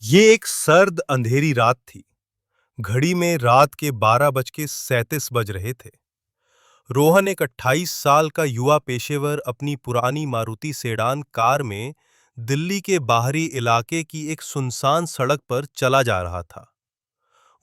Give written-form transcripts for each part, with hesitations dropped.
ये एक सर्द अंधेरी रात थी। घड़ी में रात के 12:37 बज रहे थे। रोहन एक 28 साल का युवा पेशेवर अपनी पुरानी मारुति सेडान कार में दिल्ली के बाहरी इलाके की एक सुनसान सड़क पर चला जा रहा था।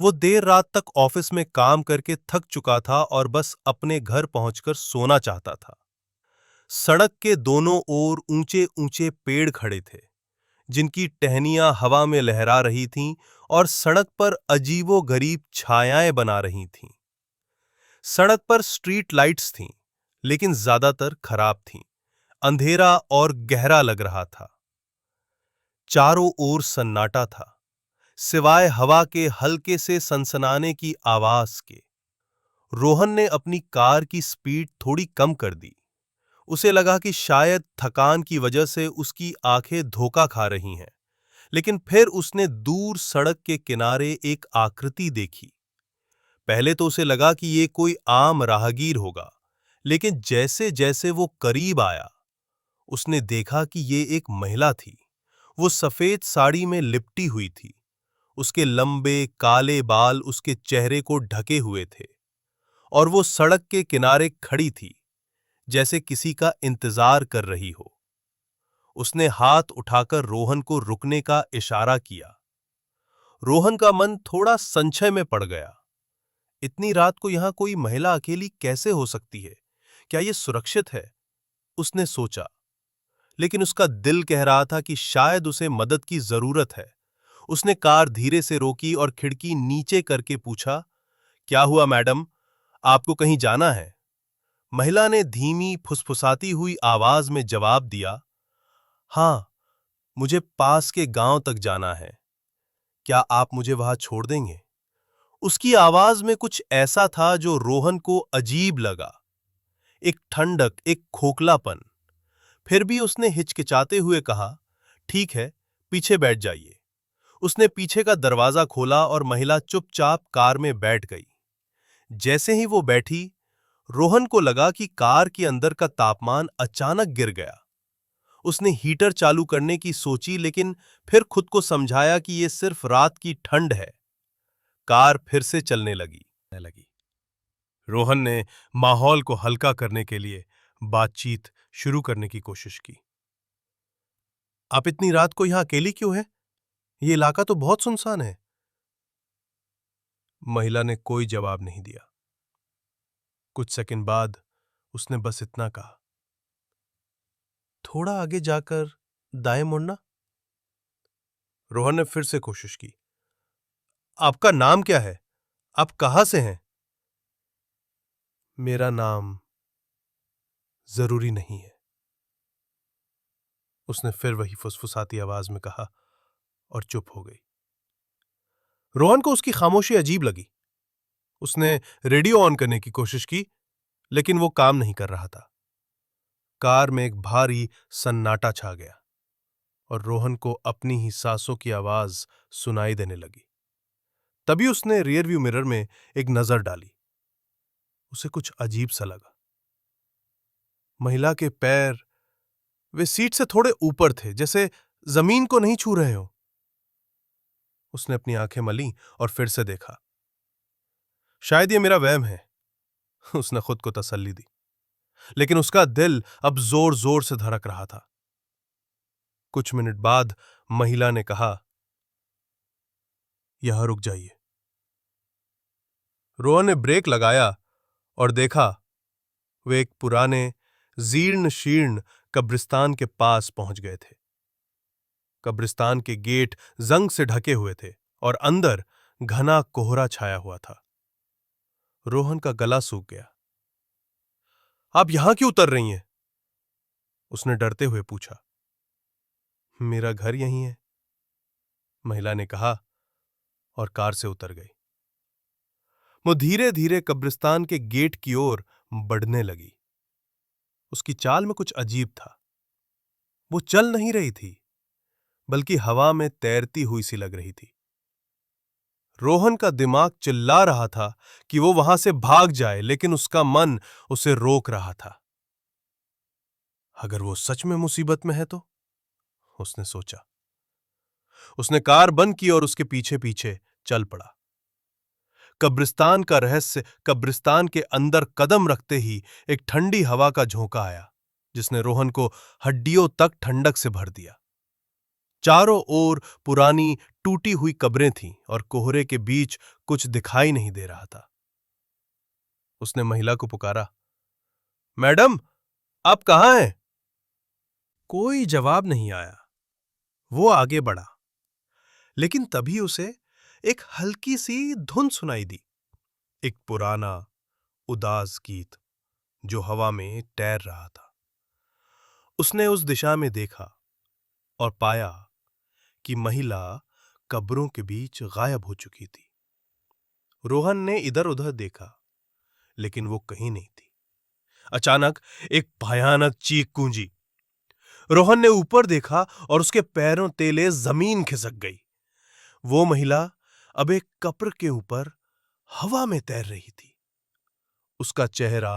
वो देर रात तक ऑफिस में काम करके थक चुका था और बस अपने घर पहुंचकर सोना चाहता था। सड़क के दोनों ओर ऊंचे ऊंचे पेड़ खड़े थे, जिनकी टहनियां हवा में लहरा रही थीं और सड़क पर अजीबो-गरीब छायाएं बना रही थीं। सड़क पर स्ट्रीट लाइट्स थीं, लेकिन ज्यादातर खराब थीं। अंधेरा और गहरा लग रहा था। चारों ओर सन्नाटा था, सिवाय हवा के हल्के से सनसनाने की आवाज के। रोहन ने अपनी कार की स्पीड थोड़ी कम कर दी। उसे लगा कि शायद थकान की वजह से उसकी आंखें धोखा खा रही हैं। लेकिन फिर उसने दूर सड़क के किनारे एक आकृति देखी। पहले तो उसे लगा कि ये कोई आम राहगीर होगा, लेकिन जैसे जैसे वो करीब आया, उसने देखा कि ये एक महिला थी। वो सफेद साड़ी में लिपटी हुई थी। उसके लंबे काले बाल उसके चेहरे को ढके हुए थे और वो सड़क के किनारे खड़ी थी, जैसे किसी का इंतजार कर रही हो। उसने हाथ उठाकर रोहन को रुकने का इशारा किया। रोहन का मन थोड़ा संशय में पड़ गया। इतनी रात को यहां कोई महिला अकेली कैसे हो सकती है? क्या यह सुरक्षित है? उसने सोचा, लेकिन उसका दिल कह रहा था कि शायद उसे मदद की जरूरत है। उसने कार धीरे से रोकी और खिड़की नीचे करके पूछा, क्या हुआ मैडम? आपको कहीं जाना है? महिला ने धीमी फुसफुसाती हुई आवाज में जवाब दिया, हां, मुझे पास के गांव तक जाना है। क्या आप मुझे वहां छोड़ देंगे? उसकी आवाज में कुछ ऐसा था जो रोहन को अजीब लगा। एक ठंडक, एक खोखलापन। फिर भी उसने हिचकिचाते हुए कहा, ठीक है, पीछे बैठ जाइए। उसने पीछे का दरवाजा खोला और महिला चुपचाप कार में बैठ गई। जैसे ही वो बैठी, रोहन को लगा कि कार के अंदर का तापमान अचानक गिर गया। उसने हीटर चालू करने की सोची, लेकिन फिर खुद को समझाया कि यह सिर्फ रात की ठंड है। कार फिर से चलने लगी। रोहन ने माहौल को हल्का करने के लिए बातचीत शुरू करने की कोशिश की। आप इतनी रात को यहां अकेली क्यों हैं? ये इलाका तो बहुत सुनसान है। महिला ने कोई जवाब नहीं दिया। कुछ सेकंड बाद उसने बस इतना कहा, थोड़ा आगे जाकर दाएं मुड़ना। रोहन ने फिर से कोशिश की, आपका नाम क्या है? आप कहां से हैं? मेरा नाम जरूरी नहीं है, उसने फिर वही फुसफुसाती आवाज में कहा और चुप हो गई। रोहन को उसकी खामोशी अजीब लगी। उसने रेडियो ऑन करने की कोशिश की, लेकिन वो काम नहीं कर रहा था। कार में एक भारी सन्नाटा छा गया और रोहन को अपनी ही सांसों की आवाज सुनाई देने लगी। तभी उसने रियरव्यू मिरर में एक नजर डाली। उसे कुछ अजीब सा लगा। महिला के पैर वे सीट से थोड़े ऊपर थे, जैसे जमीन को नहीं छू रहे हो। उसने अपनी आंखें मली और फिर से देखा। शायद ये मेरा वहम है, उसने खुद को तसल्ली दी। लेकिन उसका दिल अब जोर जोर से धड़क रहा था। कुछ मिनट बाद महिला ने कहा, यहां रुक जाइए। रोहन ने ब्रेक लगाया और देखा, वे एक पुराने जीर्ण शीर्ण कब्रिस्तान के पास पहुंच गए थे। कब्रिस्तान के गेट जंग से ढके हुए थे और अंदर घना कोहरा छाया हुआ था। रोहन का गला सूख गया। आप यहां क्यों उतर रही हैं? उसने डरते हुए पूछा। मेरा घर यहीं है, महिला ने कहा और कार से उतर गई। वो धीरे धीरे कब्रिस्तान के गेट की ओर बढ़ने लगी। उसकी चाल में कुछ अजीब था। वो चल नहीं रही थी, बल्कि हवा में तैरती हुई सी लग रही थी। रोहन का दिमाग चिल्ला रहा था कि वो वहां से भाग जाए, लेकिन उसका मन उसे रोक रहा था। अगर वो सच में मुसीबत में है तो, उसने सोचा। उसने कार बंद की और उसके पीछे पीछे चल पड़ा। कब्रिस्तान का रहस्य कब्रिस्तान के अंदर कदम रखते ही एक ठंडी हवा का झोंका आया, जिसने रोहन को हड्डियों तक ठंडक से भर दिया। चारों ओर पुरानी टूटी हुई कब्रें थीं और कोहरे के बीच कुछ दिखाई नहीं दे रहा था। उसने महिला को पुकारा, मैडम, आप कहां हैं? कोई जवाब नहीं आया। वो आगे बढ़ा, लेकिन तभी उसे एक हल्की सी धुन सुनाई दी। एक पुराना उदास गीत जो हवा में तैर रहा था। उसने उस दिशा में देखा और पाया कि महिला कब्रों के बीच गायब हो चुकी थी। रोहन ने इधर उधर देखा, लेकिन वो कहीं नहीं थी। अचानक एक भयानक चीख गूंजी। रोहन ने ऊपर देखा और उसके पैरों तेले जमीन खिसक गई। वो महिला अब एक कब्र के ऊपर हवा में तैर रही थी। उसका चेहरा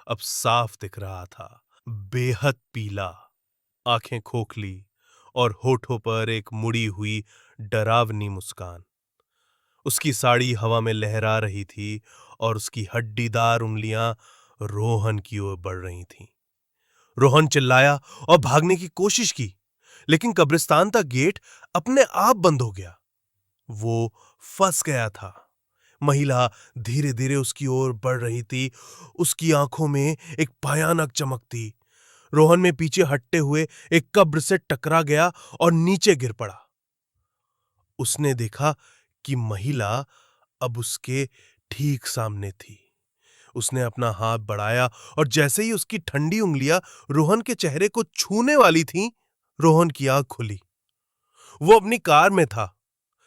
अब साफ दिख रहा था, बेहद पीला, आंखें खोखली और होठों पर एक मुड़ी हुई डरावनी मुस्कान। उसकी साड़ी हवा में लहरा रही थी और उसकी हड्डीदार उंगलियां रोहन की ओर बढ़ रही थीं। रोहन चिल्लाया और भागने की कोशिश की, लेकिन कब्रिस्तान का गेट अपने आप बंद हो गया। वो फंस गया था। महिला धीरे धीरे उसकी ओर बढ़ रही थी। उसकी आंखों में एक भयानक चमक थी। रोहन में पीछे हटते हुए एक कब्र से टकरा गया और नीचे गिर पड़ा। उसने देखा कि महिला अब उसके ठीक सामने थी। उसने अपना हाथ बढ़ाया और जैसे ही उसकी ठंडी उंगलियां रोहन के चेहरे को छूने वाली थीं, रोहन की आंख खुली। वो अपनी कार में था,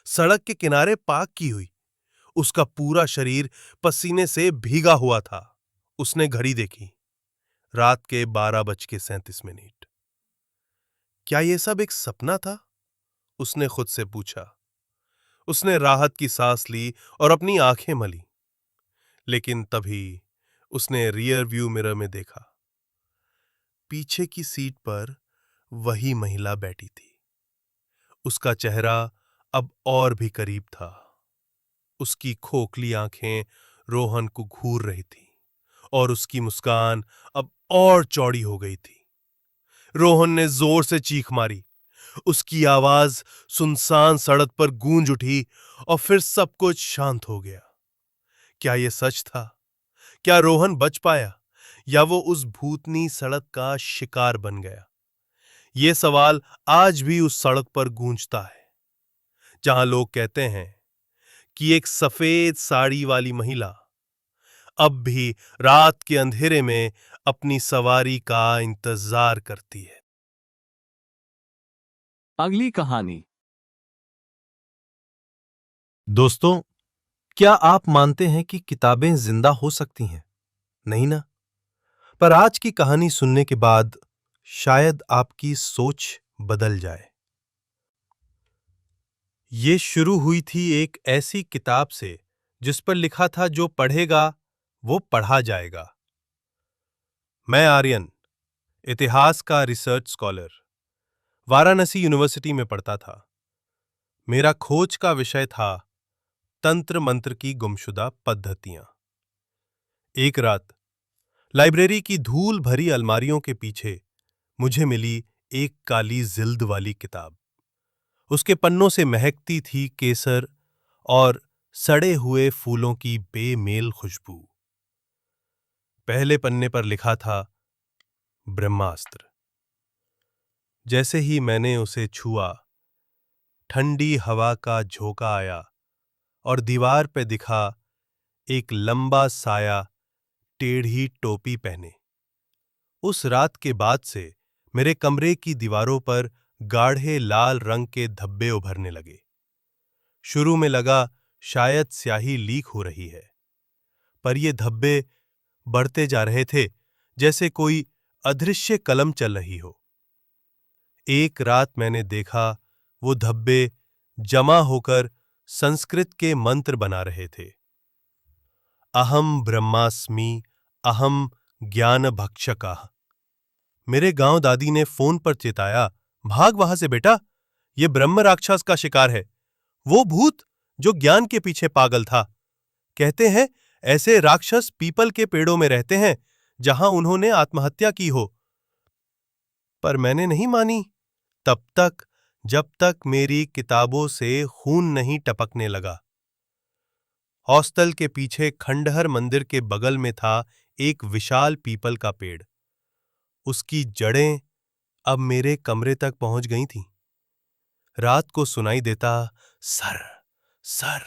सड़क के किनारे पार्क की हुई। उसका पूरा शरीर पसीने से भीगा हुआ था। उसने घड़ी देखी, रात के 12:37। क्या यह सब एक सपना था? उसने खुद से पूछा। उसने राहत की सांस ली और अपनी आंखें मली, लेकिन तभी उसने रियर व्यू मिरर में देखा। पीछे की सीट पर वही महिला बैठी थी। उसका चेहरा अब और भी करीब था। उसकी खोखली आंखें रोहन को घूर रही थी और उसकी मुस्कान अब और चौड़ी हो गई थी। रोहन ने जोर से चीख मारी। उसकी आवाज सुनसान सड़क पर गूंज उठी और फिर सब कुछ शांत हो गया। क्या यह सच था? क्या रोहन बच पाया या वो उस भूतनी सड़क का शिकार बन गया? ये सवाल आज भी उस सड़क पर गूंजता है, जहां लोग कहते हैं कि एक सफेद साड़ी वाली महिला अब भी रात के अंधेरे में अपनी सवारी का इंतजार करती है। अगली कहानी। दोस्तों, क्या आप मानते हैं कि किताबें जिंदा हो सकती हैं? नहीं ना? पर आज की कहानी सुनने के बाद शायद आपकी सोच बदल जाए। ये शुरू हुई थी एक ऐसी किताब से जिस पर लिखा था, जो पढ़ेगा वो पढ़ा जाएगा। मैं आर्यन, इतिहास का रिसर्च स्कॉलर, वाराणसी यूनिवर्सिटी में पढ़ता था। मेरा खोज का विषय था तंत्र मंत्र की गुमशुदा पद्धतियां। एक रात लाइब्रेरी की धूल भरी अलमारियों के पीछे मुझे मिली एक काली जिल्द वाली किताब। उसके पन्नों से महकती थी केसर और सड़े हुए फूलों की बेमेल खुशबू। पहले पन्ने पर लिखा था ब्रह्मास्त्र। जैसे ही मैंने उसे छुआ, ठंडी हवा का झोंका आया और दीवार पे दिखा एक लंबा साया टेढ़ी टोपी पहने। उस रात के बाद से मेरे कमरे की दीवारों पर गाढ़े लाल रंग के धब्बे उभरने लगे। शुरू में लगा शायद स्याही लीक हो रही है, पर ये धब्बे बढ़ते जा रहे थे, जैसे कोई अदृश्य कलम चल रही हो। एक रात मैंने देखा वो धब्बे जमा होकर संस्कृत के मंत्र बना रहे थे। अहम ब्रह्मास्मि, अहम ज्ञान भक्षकः। मेरे गांव दादी ने फोन पर चेताया, भाग वहां से बेटा, ये ब्रह्म राक्षस का शिकार है, वो भूत जो ज्ञान के पीछे पागल था। कहते हैं ऐसे राक्षस पीपल के पेड़ों में रहते हैं जहां उन्होंने आत्महत्या की हो। पर मैंने नहीं मानी तब तक जब तक मेरी किताबों से खून नहीं टपकने लगा। हॉस्टल के पीछे खंडहर मंदिर के बगल में था एक विशाल पीपल का पेड़। उसकी जड़ें अब मेरे कमरे तक पहुंच गई थीं। रात को सुनाई देता सर सर,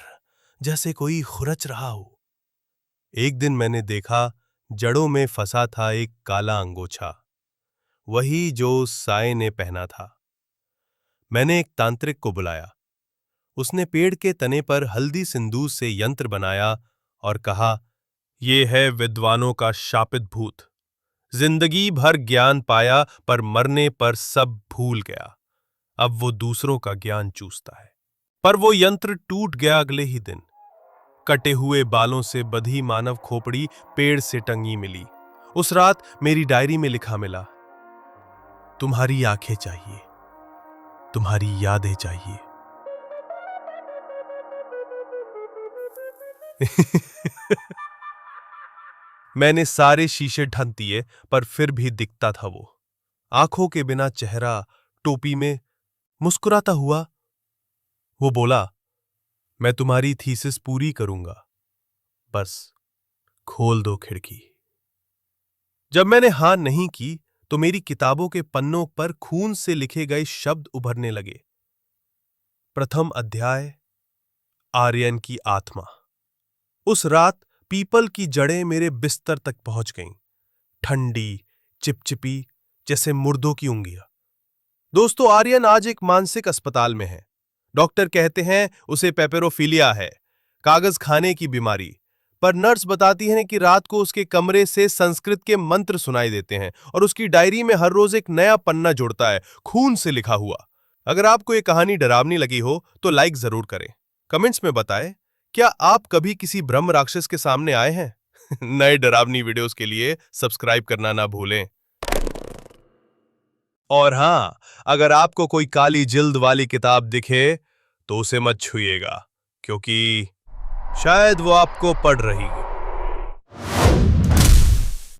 जैसे कोई खुरच रहा हो। एक दिन मैंने देखा जड़ों में फंसा था एक काला अंगोछा, वही जो साए ने पहना था। मैंने एक तांत्रिक को बुलाया। उसने पेड़ के तने पर हल्दी सिंदूर से यंत्र बनाया और कहा, ये है विद्वानों का शापित भूत। जिंदगी भर ज्ञान पाया पर मरने पर सब भूल गया। अब वो दूसरों का ज्ञान चूसता है। पर वो यंत्र टूट गया अगले ही दिन। कटे हुए बालों से बधी मानव खोपड़ी पेड़ से टंगी मिली। उस रात मेरी डायरी में लिखा मिला, तुम्हारी आंखें चाहिए, तुम्हारी यादें चाहिए। मैंने सारे शीशे ढक दिए पर फिर भी दिखता था वो, आंखों के बिना चेहरा, टोपी में, मुस्कुराता हुआ। वो बोला, मैं तुम्हारी थीसिस पूरी करूंगा, बस खोल दो खिड़की। जब मैंने हां नहीं की तो मेरी किताबों के पन्नों पर खून से लिखे गए शब्द उभरने लगे। प्रथम अध्याय, आर्यन की आत्मा। उस रात पीपल की जड़ें मेरे बिस्तर तक पहुंच गईं, ठंडी, चिपचिपी, जैसे मुर्दों की उंगलियां। दोस्तों, आर्यन आज एक मानसिक अस्पताल में है। डॉक्टर कहते हैं उसे पेपेरोफिलिया है, कागज खाने की बीमारी। पर नर्स बताती है कि रात को उसके कमरे से संस्कृत के मंत्र सुनाई देते हैं और उसकी डायरी में हर रोज एक नया पन्ना जुड़ता है, खून से लिखा हुआ। अगर आपको ये कहानी डरावनी लगी हो तो लाइक जरूर करें। कमेंट्स में बताएं, क्या आप कभी किसी ब्रह्म राक्षस के सामने आए हैं? नए डरावनी वीडियोस के लिए सब्सक्राइब करना ना भूलें। और हां, अगर आपको कोई काली जिल्द वाली किताब दिखे तो उसे मत छुइएगा, क्योंकि शायद वो आपको पढ़ रही है।